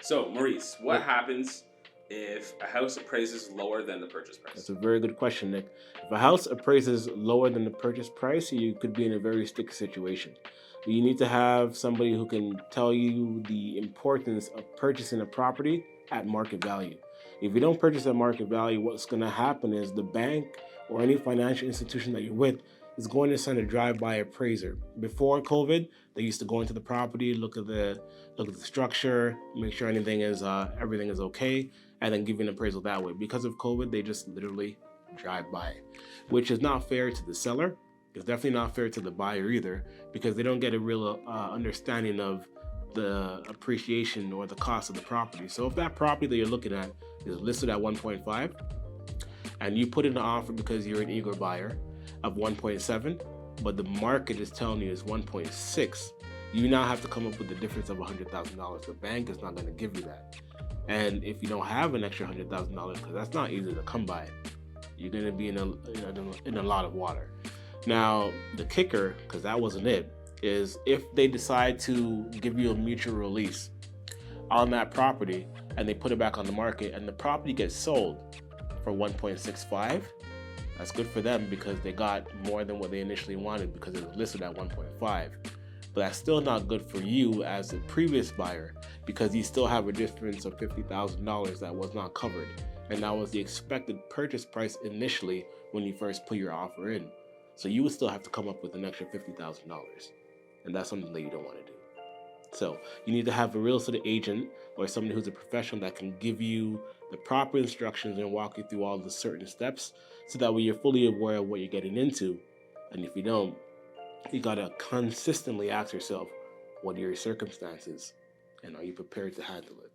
So, Maurice, what happens if a house appraises lower than the purchase That's price? a very good question, Nick. If a house appraises lower than the purchase price, you could be in a very sticky situation. You need to have somebody who can tell you the importance of purchasing a property at market value. If you don't purchase at market value, what's going to happen is the bank or any financial institution that you're with is going to send a drive-by appraiser. Before COVID, they used to go into the property, look at the structure, make sure everything is okay, and then give you an appraisal that way. Because of COVID, they just literally drive by, which is not fair to the seller. It's definitely not fair to the buyer either, because they don't get a real understanding of the appreciation or the cost of the property. So if that property that you're looking at is listed at 1.5 and you put in an offer because you're an eager buyer of 1.7, but the market is telling you it's 1.6, you now have to come up with the difference of $100,000. The bank is not going to give you that. And if you don't have an extra $100,000, because that's not easy to come by, you're going to be in a lot of water. Now, the kicker, because that wasn't it, is if they decide to give you a mutual release on that property and they put it back on the market and the property gets sold for 1.65, that's good for them because they got more than what they initially wanted because it was listed at 1.5. But that's still not good for you as the previous buyer because you still have a difference of $50,000 that was not covered. And that was the expected purchase price initially when you first put your offer in. So you would still have to come up with an extra $50,000. And that's something that you don't want to do. So you need to have a real estate agent or somebody who's a professional that can give you the proper instructions and walk you through all the certain steps so that way you're fully aware of what you're getting into. And if you don't, you gotta consistently ask yourself, what are your circumstances? And are you prepared to handle it?